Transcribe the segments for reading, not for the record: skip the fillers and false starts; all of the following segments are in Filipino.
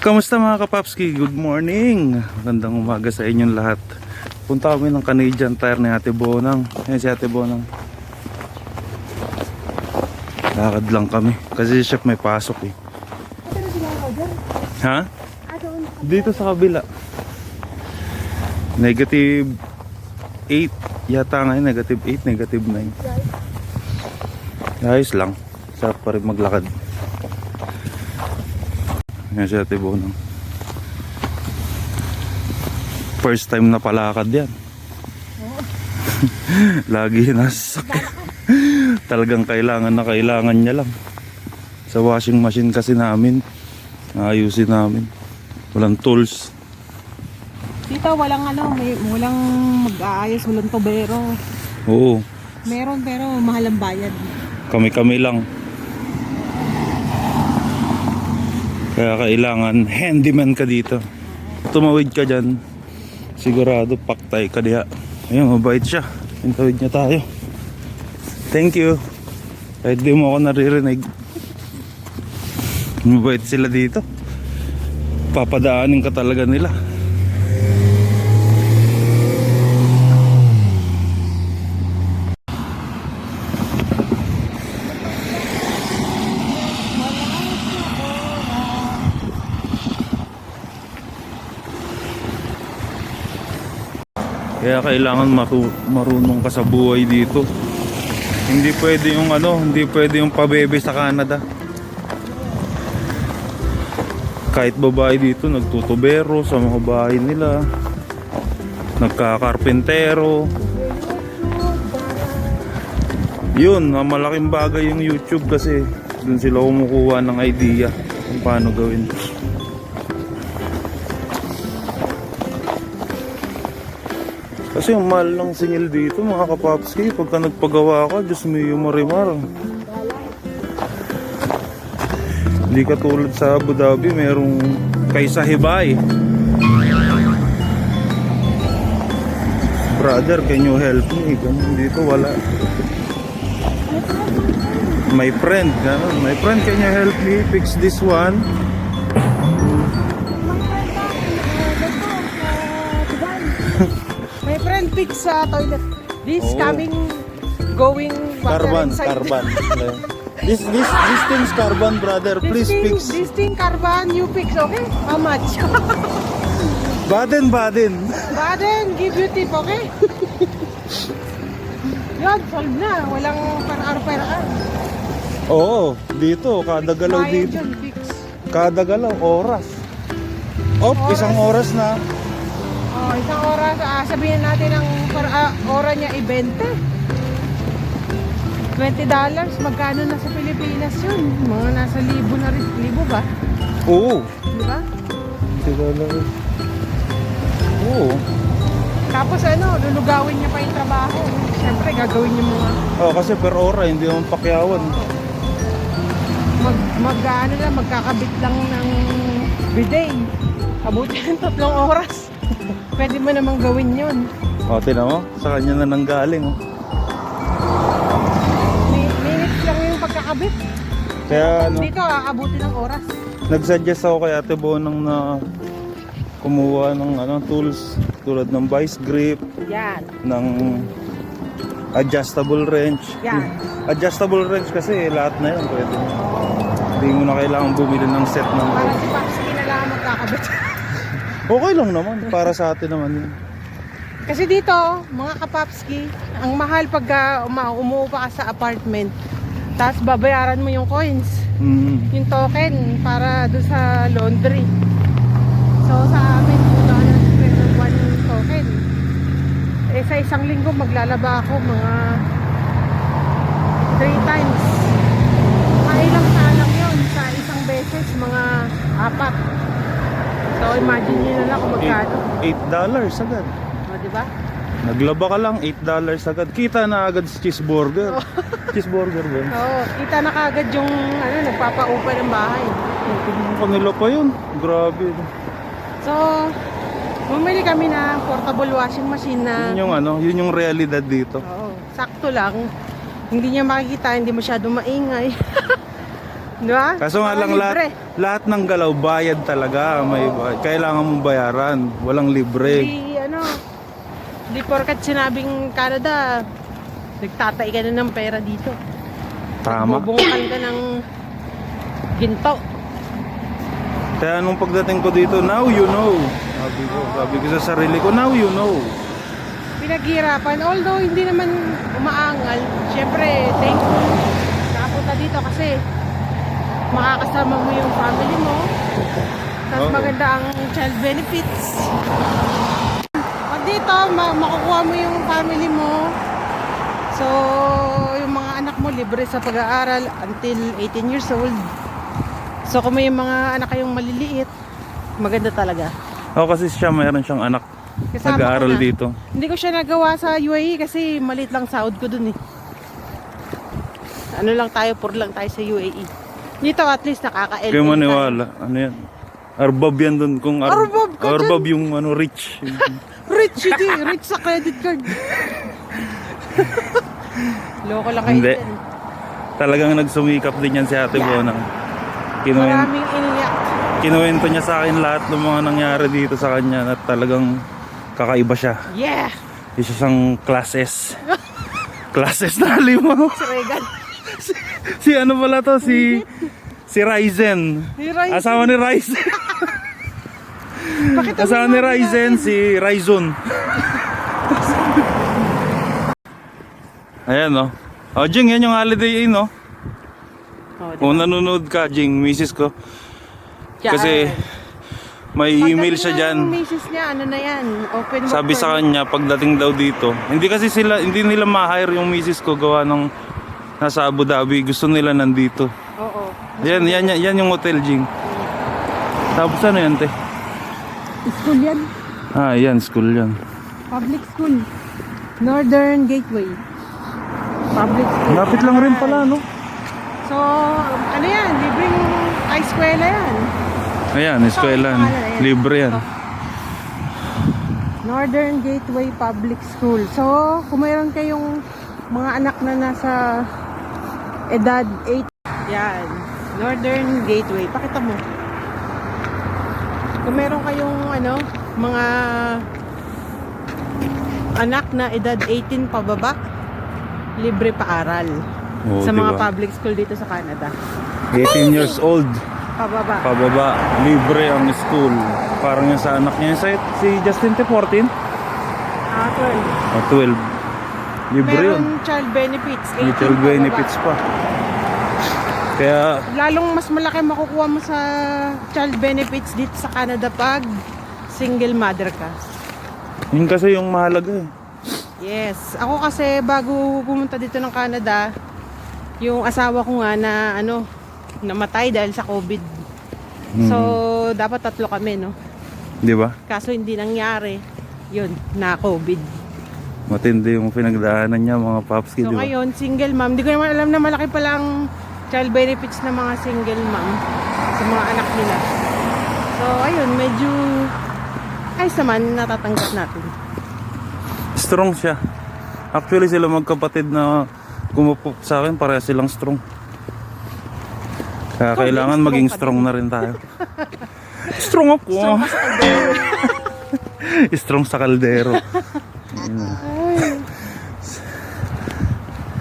Kamusta mga kapapski? Good morning! Magandang umaga sa inyong lahat. Punta kami ng Canadian Tire ni Ate Bonang. Ayan si Ate Bonang. Lakad lang kami kasi si Chef may pasok eh. Ha? Dito sa kabila. Negative 8 yata ngayon. Negative 8, negative 9. Ayos lang. Sarap pa rin maglakad. Yan si Ate Bonang. First time na palakad yan. Lagi nasasakyan. Talagang kailangan na kailangan niya lang. Sa washing machine kasi namin, ayusin namin. Walang tools. Dito walang walang mag-aayos, walang tubero. Oo. Meron pero mahal ang bayad. Kami-kami lang. Kaya kailangan handyman ka dito. Tumawid ka dyan, sigurado paktay ka diha. Ayun, mabait siya. Tawid niya tayo. Thank you. Kahit di mo ako naririnig. Mabait sila dito. Papadaanin ka talaga nila. Kaya kailangan marunong ka sa buhay dito. Hindi pwede yung hindi pwede yung pabebe sa Canada. Kahit babae dito nagtutubero sa mga bahay nila. Nagkakarpentero. Yun, malaking bagay yung YouTube kasi dun sila kumukuha ng idea kung paano gawin. Kasi yung mahal ng singil dito mga kapapski. Pagka nagpagawa ka, Diyos mio marimar. Hindi katulad sa Abu Dhabi, merong kaysa hibay. Brother, can you help me? Ganun dito wala. My friend, ganun. My friend, can you help me fix this one? My friend fix sa toilet. This coming, going, Carbon. This thing's carbon, brother. Please fix. This thing carbon, you fix, okay? How much? Baden. Baden, give you tip, okay? Yun, solve na. Walang per-hour. Oo, dito. Kada galaw Bayad dito. yun, fix. Kada galaw, oras. Isang oras na. Oh, isang oras, sabihin natin ang oras niya i-20. $20, magkano na sa Pilipinas yun? Mga nasa libo na rin. Libo ba? Oo. Di ba? Oo. Tapos lulugawin niya pa yung trabaho. Siyempre, gagawin niya mga... Kasi per ora, hindi naman pakyawan. Magkakabit lang ng bidet. Abuti ng 3 oras. Pwede mo namang gawin yun. Tinan mo, sa kanya na nanggaling. Minutes lang yung pagkakabit. Kaya Dito, aabuti ng oras. nagsuggest ako kay Ate Bonang na kumuha ng tools tulad ng vice grip, Yan. ng adjustable wrench. Yan. Adjustable wrench kasi lahat na yan pwede. Hindi mo na kailangan bumili ng set ng Para si Papski na lang magkakabit. okay lang naman, para sa atin naman yun. Kasi dito, mga kapapski, ang mahal pag umuupa ka sa apartment. Tapos babayaran mo yung coins, yung token para doon sa laundry. So sa amin, $2 per 1 token. Sa isang linggo maglalaba ako mga 3 times. Mga ilang salang yun sa isang beses, mga 4. So imagine nyo na lang kung magkano. $8 agad. O, diba? Naglaba ka lang, $8 agad. Kita na agad sa cheeseburger. Cheeseburger ba? Oo, kita na kagad yung nagpapaupa ng bahay. Tingnan kanila pa yun. Grabe. So, bumili kami na portable washing machine na Yun yung realidad dito. sakto lang. Hindi niya makikita, hindi masyado maingay. Di ba? Kaso nga Para lang libre. lahat ng galaw bayad talaga. May kailangan mong bayaran. Walang libre. Hindi porkat sinabing Canada, nagtatay ka na ng pera dito. Tama. Bubungkan ka ng ginto. Kaya nung pagdating ko dito, now you know. Sabi ko sa sarili ko, now you know. Pinaghirapan, although hindi naman umaangal. Siyempre, thankful nakapunta dito kasi makakasama mo yung family mo. Tapos Oo. maganda ang child benefits. Pag dito, makukuha mo yung family mo. So, yung mga anak mo libre sa pag-aaral until 18 years old. So, kung may mga anak kayong maliliit, maganda talaga. Kasi siya, mayroon siyang anak. Kasama Nag-aaral ko na. dito. Hindi ko siya nagawa sa UAE kasi maliit lang sahod ko dun eh. Ano lang tayo, pur lang tayo sa UAE. Dito at least nakaka-LA Kaya maniwala. Ano yan? Arbab yan dun. Kung Arbab ka Arbab yung rich. Rich, hindi. Rich sa credit card. Loko lang kayo Hindi. dyan. Talagang nagsumikap din yan si Ate Bonang. Maraming iniyak. Kinuwento niya sa akin lahat ng mga nangyari dito sa kanya at talagang kakaiba siya. Yeah! Isa siyang classes. Classes na 5. Si Regan. Si ano pala to? Si Ryzen. Si Ryzen. Asawa ni Ryzen. Bakit ang Asawa ni mga Ryzen, natin? si Ryzen. Ayan no. Jing, yan yung Holiday Inn no. Oh, diba? Kung nanonood ka, Jing, misis ko. Kasi may email siya dyan. Yung misis niya, ano na yan? Open work Sabi sa permit. kanya pagdating daw dito, hindi nila ma-hire yung misis ko gawa ng nasa Abu Dhabi. Gusto nila nandito. Oo. Yan yung hotel, Jing. Tapos ano yan, te? School yan. Yan, school yan. Public school. Northern Gateway. Public school. Lapit lang rin pala, no? So, ano yan? Libreng eskwela yan. Ayan, eskwelahan. Libre yan. Northern Gateway Public School. So, kung mayroon kayong mga anak na nasa edad 8, yan. Northern Gateway. Pakita mo. Kung meron kayong mga anak na edad 18 pababa, libre paaral sa mga diba? public school dito sa Canada. 18 years old, Pababa. libre ang school. Parang yung sa anak niya, si Justin, 14? 12. 12. Libre yun. Meron child benefits. 18 May child pababa. benefits pa. Kaya, Lalong mas malaki makukuha mo sa child benefits dito sa Canada pag single mother ka. yun kasi yung mahalaga eh. Yes. Ako kasi bago pumunta dito ng Canada, yung asawa ko nga na namatay dahil sa COVID. So, dapat 3 kami, no? Di ba? Kaso hindi nangyari. Yun, na COVID. Matindi yung pinagdaanan niya, mga paps So di ba? ngayon, single mom. Hindi ko naman alam na malaki pala ang child benefits ng mga single mom sa mga anak nila. So ayun, medyo ayos naman, natatanggap natin. Strong siya. Actually sila magkapatid na kumupok sa akin, pareha silang strong. Kaya kailangan strong maging ka strong na rin tayo. Strong ako. Strong ka sa kaldero. Strong sa kaldero. Ay.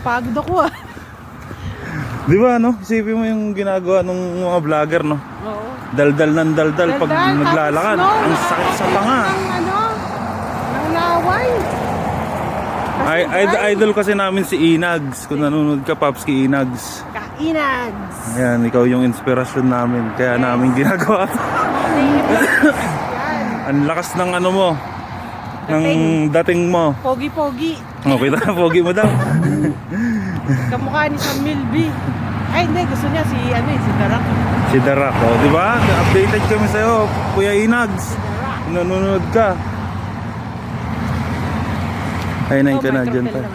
Pagod ako ah. Di ba no? Isipin mo yung ginagawa ng mga vlogger no? Oo. Daldal ng daldal pag Daldal, naglalakad. tapos, Ang sakit sa panga. Ng laway. Idol kasi namin si Inags. Kung nanonood ka, Papski Inags. Kainags. Ayan, ikaw yung inspirasyon namin. Kaya namin ginagawa. Yan. Ang lakas ng ano mo. Ng dating mo. Pogi-pogi. Okay na, pogi mo daw. Kamukha ni Sam Milby. Ay, hindi. Gusto niya si Darak. Si Darak, oh, di ba? Updated kami sa'yo, Kuya Inags. Nanonood ka. Ay, nain ka na dyan tayo.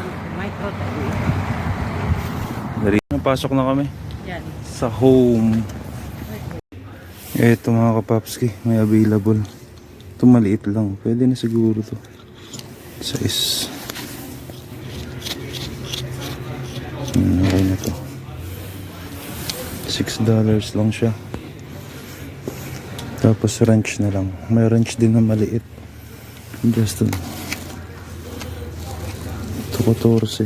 Dari. Napasok na kami Yan. sa home. Eto mga kapapski, may available. Ito maliit lang. Pwede na siguro to. Size. Okay na to. $6 lang siya. Tapos wrench na lang. May wrench din na maliit. Just ito 14.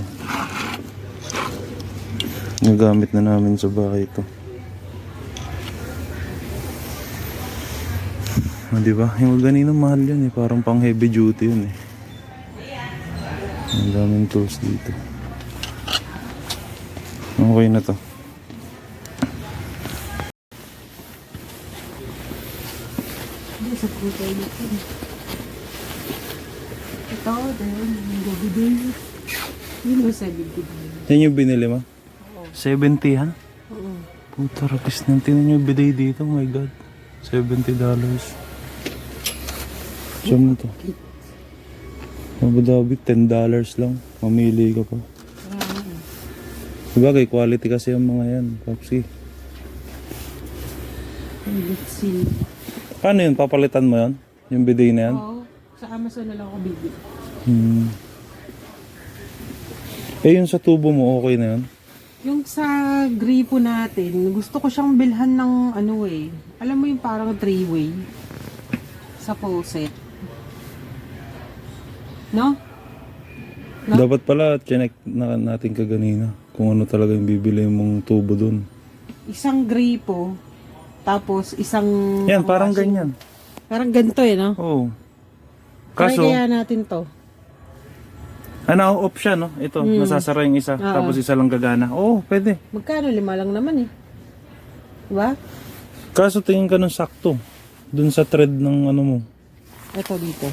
Nagamit na namin sa bahay ito. Di ba? Yung ganito mahal yan eh. Parang pang heavy duty yun eh. Ang daming tools dito. Okay na to. Sa puto dito. Ito, dahil yung gabi din. Yun mo 70. Yan yung binili mo? 70 ha? Oo. Puta rapis na. Tingnan nyo yung bidet dito. Oh my god. $70. Saan mo to? Abu Dhabi, $10 lang. Mamili ka pa. Sabagay, quality kasi yung mga yan. Popsi. Let's see. Paano yun? Papalitan mo yan? Yung bidet na yan? Oo. Sa Amazon na lang ako bibili. Eh yung sa tubo mo, okay na yun? Yung sa gripo natin, gusto ko siyang bilhan ng ano eh. Alam mo yung parang 3-way sa faucet. No? No? Dapat pala, check na natin kaganina kung ano talaga yung bibili mong tubo dun. Isang gripo, tapos isang... Yan, parang washing. ganyan. Parang ganito eh, no? Oo. Kaso, Kaso, kaya natin to. ano, off siya, no? Ito, nasasara yung isa, Oo. tapos isa lang gagana. Oo, pwede. Magkano? 5 lang naman eh. Diba? Kaso tingin ka ng sakto. Dun sa thread ng ano mo. Ito dito.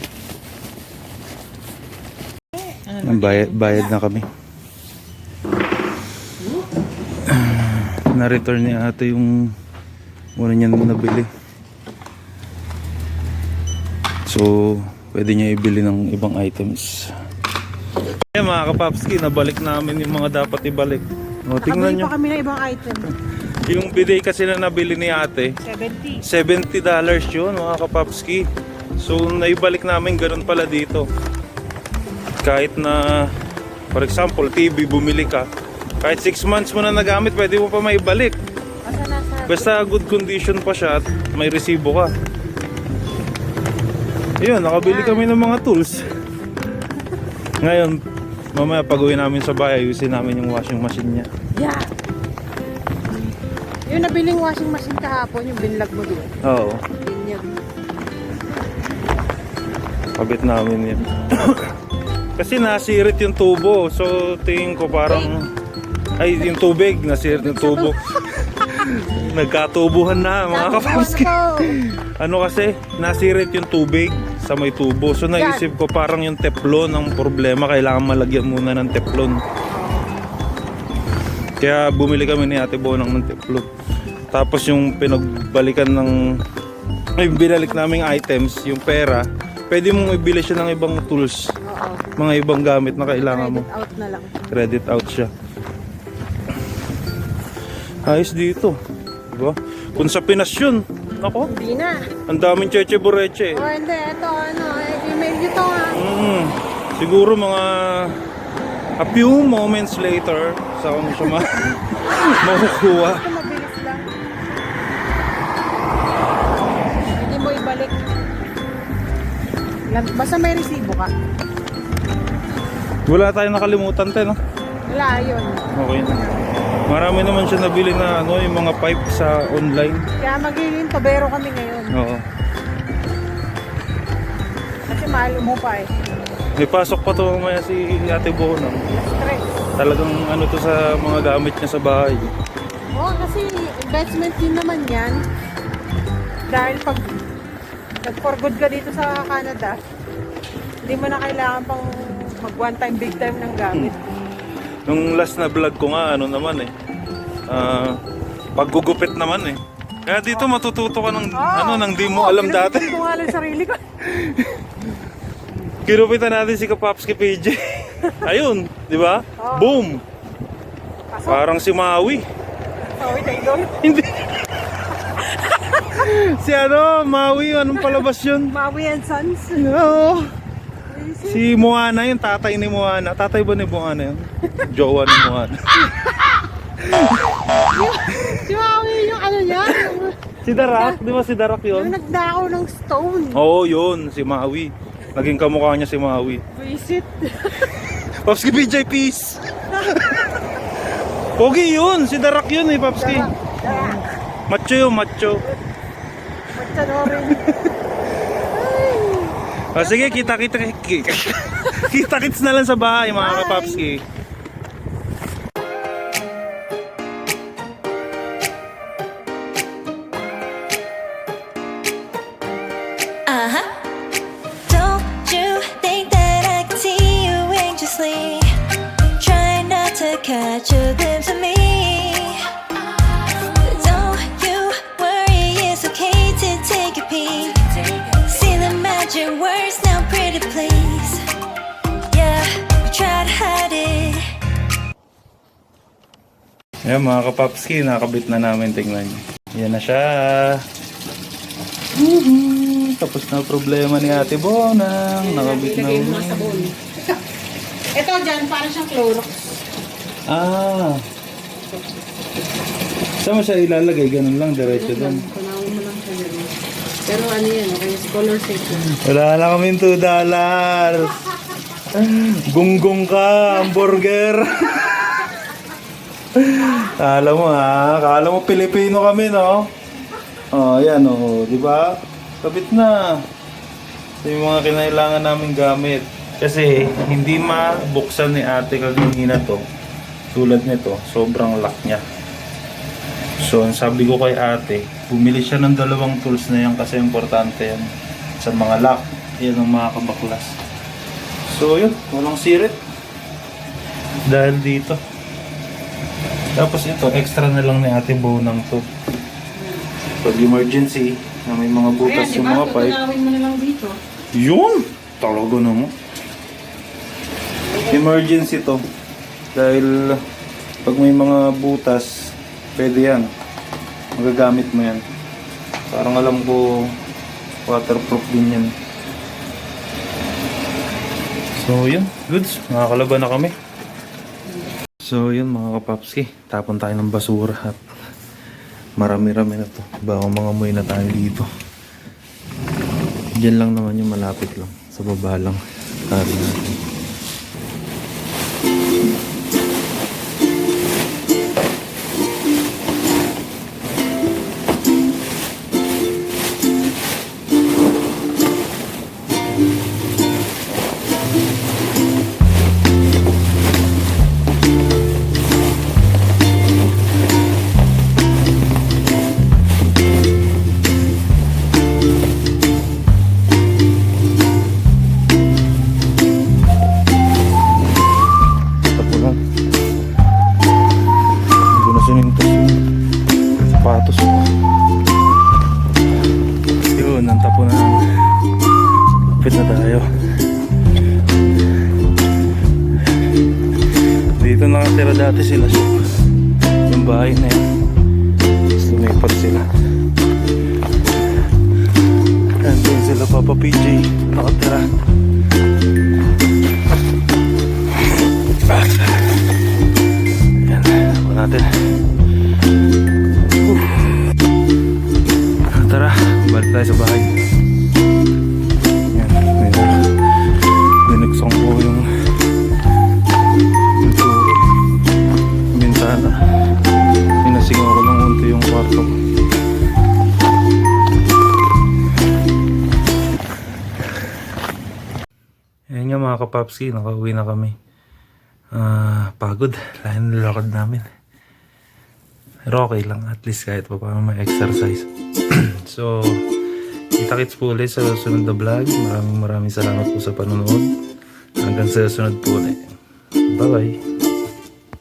Bayad na kami. Na-return ni ate yung una niya nabili. So, pwede niya ibili ng ibang items. Kaya mga kapapski, nabalik namin yung mga dapat ibalik. O, tingnan Nakabili nyo. pa kami ng ibang item. Yung bidet kasi na nabili ni ate, 70. $70 yun mga kapapski. So, naibalik namin ganun pala dito. Kahit na, for example, TV bumili ka, kahit 6 months mo na nagamit, pwede mo pa maibalik. Asa nasa? Basta good condition pa siya at may resibo ka. Ayun, nakabili kami ng mga tools. Ngayon, mamaya pag-uwi namin sa bahay, ayusin namin yung washing machine niya. Yeah. Yung nabiling washing machine kahapon, yung binlog mo doon. Oo, Yun. kabit namin yan. Kasi nasirit yung tubo, so tingin ko parang... Ay, yung tubig, nasirit yung tubo. Nagkatubuhan na mga kapapski. Ano kasi, nasirit yung tubig sa may tubo. So naisip ko parang yung teflon ang problema. Kailangan malagyan muna ng teflon. Kaya bumili kami ni Ate Bonang ng teflon. Tapos yung pinagbalikan ng... Ay, binalik naming items, yung pera. Pwede mong ibili siya ng ibang tools. Oo. Mga ibang gamit na kailangan mo. Credit out na lang. Credit out siya. Ayos dito. Diba? Kung sa Pinas yun, nako, Hindi na. ang daming cheche bureche. O hindi, ito ano, email nyo to ha. Siguro mga a few moments later, sa mo siya makukuha. Ito mabilis lang. Hindi mo ibalik. Basta may resibo ka. Wala tayong nakalimutan tayo, no? Wala, yun. Okay na. Marami naman siya nabili na ano, yung mga pipe sa online. Kaya magiging tobero kami ngayon. Oo. Kasi mahal mo pa eh. May pasok pa to mamaya si Ate Bonang. Stress. Talagang ano to sa mga gamit niya sa bahay. Oo, kasi investment din naman yan. Dahil pag nag-for good ka dito sa Canada, hindi mo na kailangan pang mag one time, big time ng gamit. Nung last na vlog ko nga, ano naman eh, paggugupit naman eh. Kaya dito matututo ka ng, ano, nang di mo alam dati. Kinupitan ko nga lang sarili ko. Kinupitan natin si Kapapski PJ. Ayun, di ba? Oo. Boom! Pasok. Parang si Maui. Sorry, Taylor. Hindi. Si ano, Maui, anong palabas yun? Maui and Sons. Oo. Si Moana, yung tatay ni Moana. Tatay ba ni Moana yun? Jowa ni Moana. Si Maui Si Darak, di ba si Darak Yung yun? nagdakaw ng stone. Oo, yun, si Maui. Naging kamukha niya si Maui. Visit. Popski BJ, peace! Pogi yun, si Darak yun eh, Popski. Macho yun, macho. Magtanorin. O sige, kita-kits na lang sa bahay mga Bye. kapapski. Uh-huh. Don't you think that I can see you anxiously? Try not to catch a glimpse of me. Don't you worry, it's okay to take a peek. See the magic words now, pretty please. Yeah, we try to hide it. Ayan mga kapapski, nakakabit na namin, tingnan nyo. Yan na siya. Tapos na problema ni Ate Bonang. Nakabit na. Ilagay mo nga sa bowl. Ito dyan, parang siyang Clorox. Ah. Saan mo siya ilalagay? Ganun lang, diretso doon. Kunawin mo lang siya dyan. Pero ano yan, okay, color safe lang. Wala na kaming $2. Gunggong ka, hamburger. Kala mo ha, kala mo Pilipino kami, no? Oh, yan oh, di ba? Kabit na. Ito yung mga kinailangan naming gamit. Kasi hindi mabuksan ni ate kaganina to. Tulad nito, sobrang lock niya. So, ang sabi ko kay ate, bumili siya ng 2 tools na yan kasi importante yan sa mga lock. Yan ang mga kabaklas. So, yun, walang sirit. Dahil dito. Tapos ito, extra na lang ni Ate Bonang to. Pag emergency, na may mga butas Ayan, yung diba? mga pipe. Tutunawin mo na lang dito. Yun! Talaga naman. Emergency to. Dahil pag may mga butas, pwede yan. Magagamit mo yan. Parang alam ko, waterproof din yan. So yun, goods. Nakakalaban na kami. So yun mga kapapski, tapon tayo ng basura at marami-rami na to. Baka mga amoy na tayo dito. Diyan lang naman yung malapit lang. Sa baba lang. Kari natin. Sapatos ko. Yun, ang tapo na. Kapit na tayo. Dito nakatira dati sila. Yung bahay na yun. Tapos lumipat sila. Nandun sila Papa PJ. Nakatira. Yan, tapo natin. Tara, balik tayo sa bahay. Yan, binuksong ko yung bintana. Pinasingaw ko ng unti yung kwarto. Ayan nga mga kapapski, nakauwi na kami. Pagod, lahat nilakad namin. Pero okay lang, at least kahit pa paano may exercise. So, kita-kits po ulit sa susunod na vlog. Maraming salamat po sa panonood. Hanggang sa susunod po ulit. Bye-bye!